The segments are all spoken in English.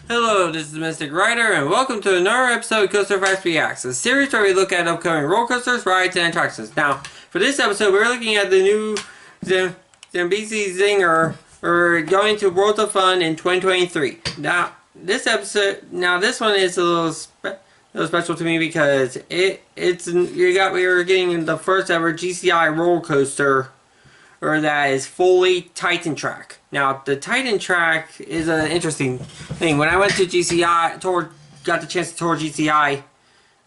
Hello, this is Mystic Rider, and welcome to another episode of CoasterFaQs Reacts, a series where we look at upcoming roller coasters, rides, and attractions. Now, for this episode, we're looking at the new Zambezi Zinger, or going to World of Fun in 2023. Now, this one is a little special to me because we are getting the first ever GCI roller coaster, or that is fully Titan track. Now, the Titan track is an interesting thing. When I went to GCI, got the chance to tour GCI,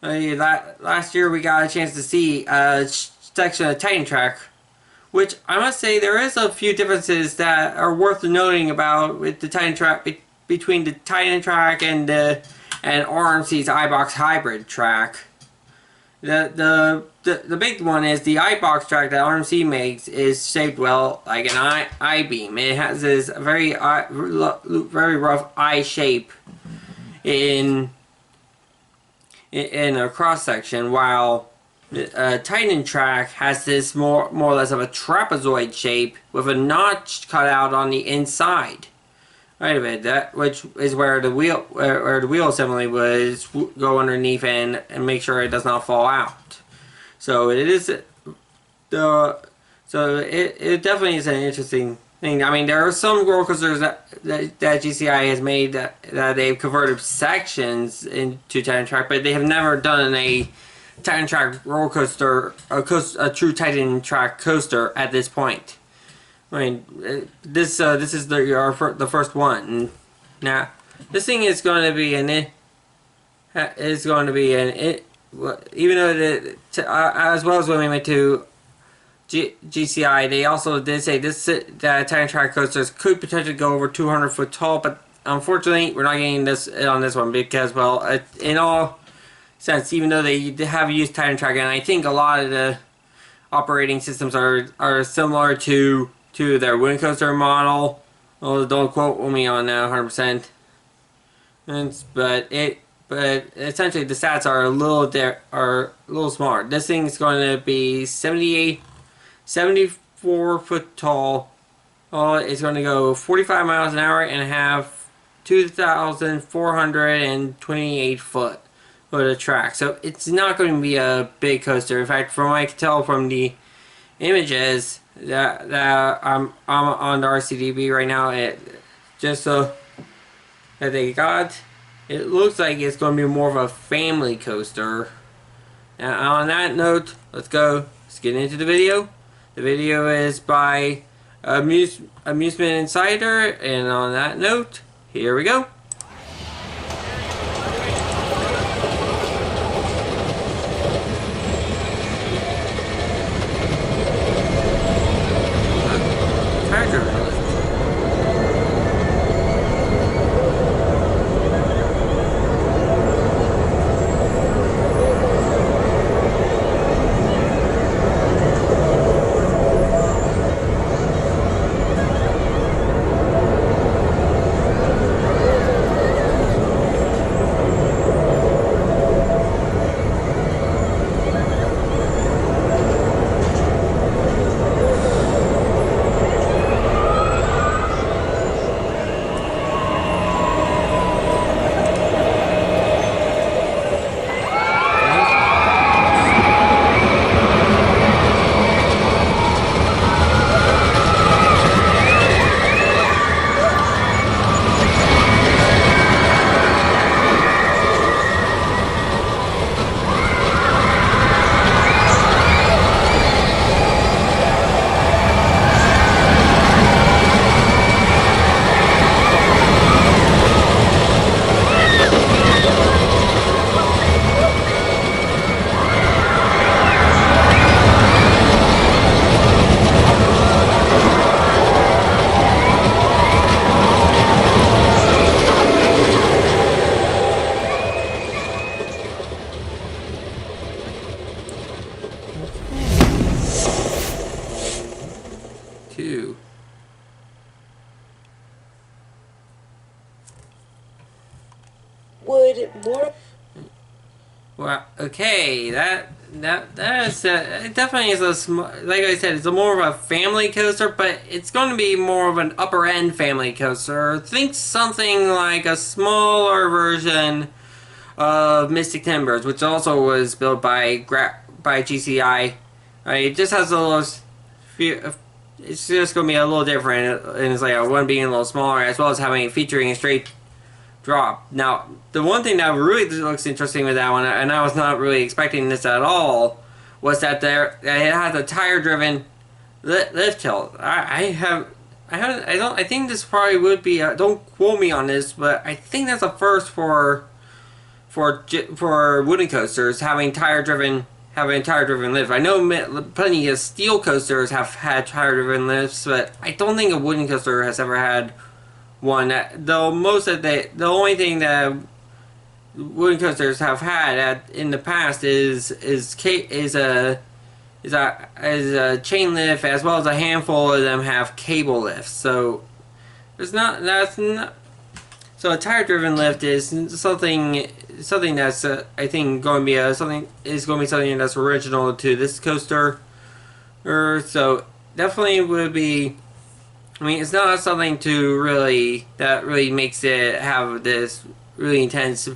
last year we got a chance to see a section of Titan track, which I must say there is a few differences that are worth noting about with the Titan track, between the Titan track and RMC's iBox hybrid track. The big one is the iBox track that RMC makes is shaped well like an I-beam. It has this very rough I shape in a cross section, while Titan track has this more or less of a trapezoid shape with a notch cut out on the inside. Right of it, which is where the wheel assembly would go underneath and make sure it does not fall out. So it definitely is an interesting thing. I mean, there are some roller coasters that GCI has made that they've converted sections into Titan track, but they have never done a Titan track roller coaster, a true Titan track coaster at this point. I mean, this is the first one. Now, this thing is going to be even though as well as when we went to GCI, they also did say that Titan track coasters could potentially go over 200 foot tall, but unfortunately, we're not getting this on this one because, well, in all sense, even though they have used Titan track, and I think a lot of the operating systems are similar to their wind coaster model. Well, don't quote me on that 100%. But essentially the stats are a little smaller. This thing is going to be 74 foot tall. It's going to go 45 miles an hour and have 2,428 foot of track. So it's not going to be a big coaster. In fact, from what I can tell from the images that I'm on the RCDB right now, that they got, it looks like it's going to be more of a family coaster. Now, on that note, let's get into the video. The video is by Amusement Insider, and on that note, here we go. Would more... Well, okay, that it definitely is like I said, it's a more of a family coaster, but it's going to be more of an upper end family coaster. Think something like a smaller version of Mystic Timbers, which also was built by GCI. It just has a little. It's just going to be a little different, and it's like one being a little smaller, as well as featuring a straight drop. Now, the one thing that really looks interesting with that one, and I was not really expecting this at all, was that it has a tire-driven lift tilt. I think this probably would be. Don't quote me on this, but I think that's a first for wooden coasters having tire-driven lift. I know plenty of steel coasters have had tire-driven lifts, but I don't think a wooden coaster has ever had one. Though the only thing that wooden coasters have had in the past is a chain lift, as well as a handful of them have cable lifts. So so a tire-driven lift is something that's I think going to be something that's original to this coaster. So definitely would be. I mean, it's not something that really makes it have this really intense or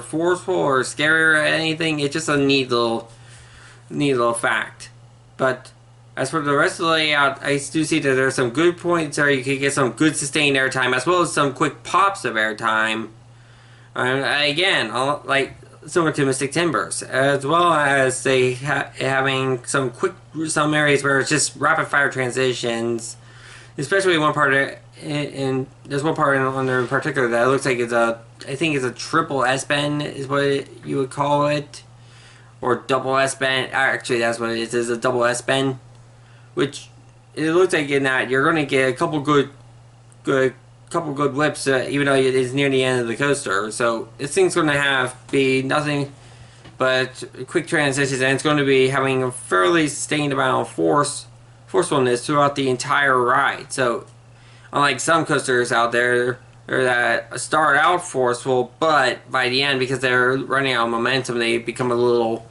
forceful or scary or anything. It's just a neat little fact. But as for the rest of the layout, I do see that there are some good points there. You can get some good sustained airtime, as well as some quick pops of airtime. Again, like similar to Mystic Timbers, as well as having some areas where it's just rapid fire transitions, especially one part and there's one part in particular that looks like I think it's a triple S-bend is what you would call it, or double S-bend. Actually, that's what it is. It's a double S-bend, which it looks like in that you're going to get a couple good whips, even though it is near the end of the coaster. So this thing's going to be nothing but quick transitions, and it's going to be having a fairly sustained amount of forcefulness throughout the entire ride. So unlike some coasters out there that start out forceful, but by the end, because they're running out of momentum, they become a little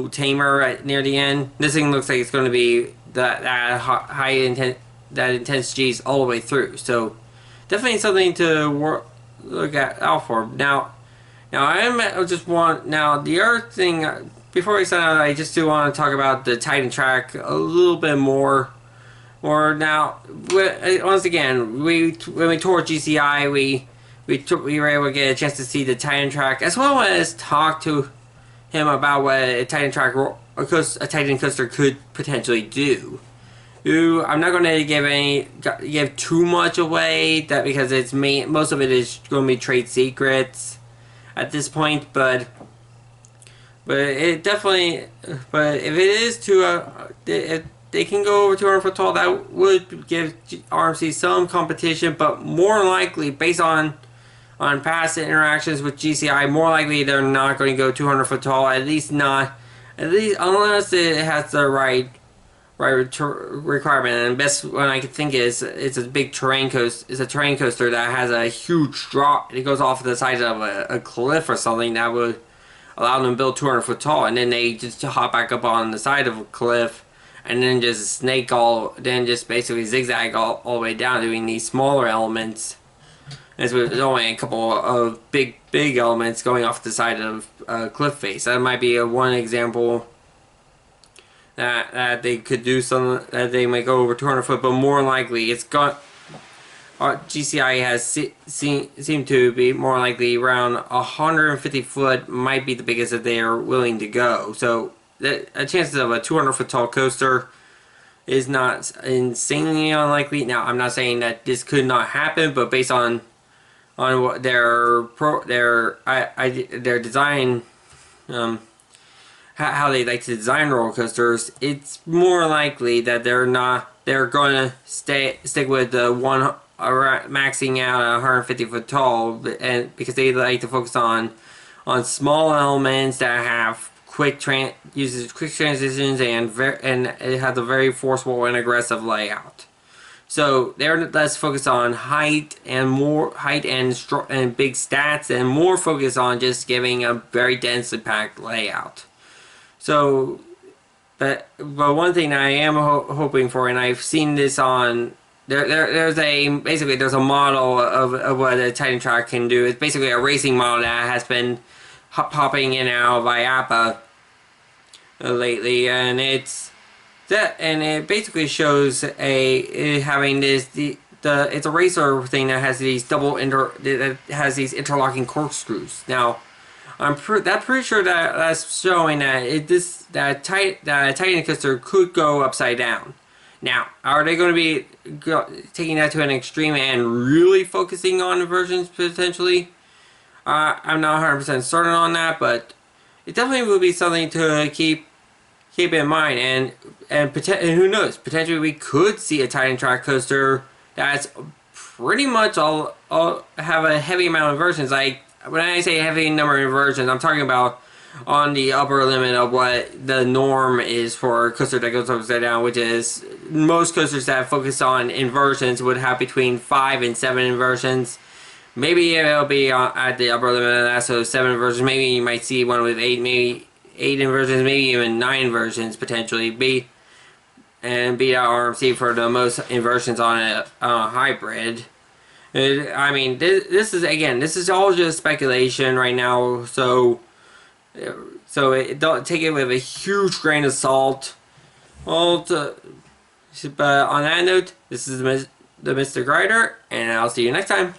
tamer near the end. This thing looks like it's going to be that intense G's all the way through. So definitely something to look out for. Now the other thing, before we sign out, I just do want to talk about the Titan track a little bit more. Now, once again, when we toured GCI, we were able to get a chance to see the Titan track, as well as talk to him about what a Titan coaster could potentially do. I'm not going to give too much away, because most of it is going to be trade secrets at this point, but if they can go over 200 foot tall, that would give RMC some competition, but more likely, based on past interactions with GCI, more likely they're not going to go 200 foot tall, at least unless it has the right requirement. And best one I could think is it's a big terrain coaster that has a huge drop. It goes off the side of a cliff or something that would allow them to build 200 foot tall, and then they just hop back up on the side of a cliff, and then just basically zigzag all the way down, doing these smaller elements. There's only a couple of big elements going off the side of a cliff face. That might be one example that they could do something, that they might go over 200 foot, but more likely GCI has seemed to be more likely around 150 foot might be the biggest that they are willing to go. So the chances of a 200 foot tall coaster is not insanely unlikely. Now, I'm not saying that this could not happen, but based on what their design, how they like to design roller coasters, it's more likely that they're going to stick with the maxing out at 150 foot tall, and because they like to focus on small elements that have uses quick transitions, and it has a very forceful and aggressive layout. So they're less focused on height and and big stats, and more focused on just giving a very densely packed layout. So, but one thing I am hoping for, and I've seen this on there's a model of what a Titan track can do. It's basically a racing model that has been popping in and out of IAPA lately, and it basically shows having it's a racer thing that has these interlocking corkscrews. Now, I'm pretty sure that's showing that Titan coaster could go upside down. Now, are they going to be taking that to an extreme and really focusing on inversions potentially? I'm not 100% certain on that, but it definitely will be something to keep in mind. And who knows? Potentially, we could see a Titan track coaster that's pretty much all have a heavy amount of inversions. Like when I say heavy number of inversions, I'm talking about on the upper limit of what the norm is for a coaster that goes upside down, which is most coasters that focus on inversions would have between 5 and 7 inversions. Maybe it'll be at the upper limit of that, so 7 inversions. Maybe you might see one with 8, maybe 8 inversions, maybe even 9 inversions potentially. Beat out RMC for the most inversions on a hybrid. I mean, this is all just speculation right now, so don't take it with a huge grain of salt. But on that note, this is the Mystic Rider, and I'll see you next time.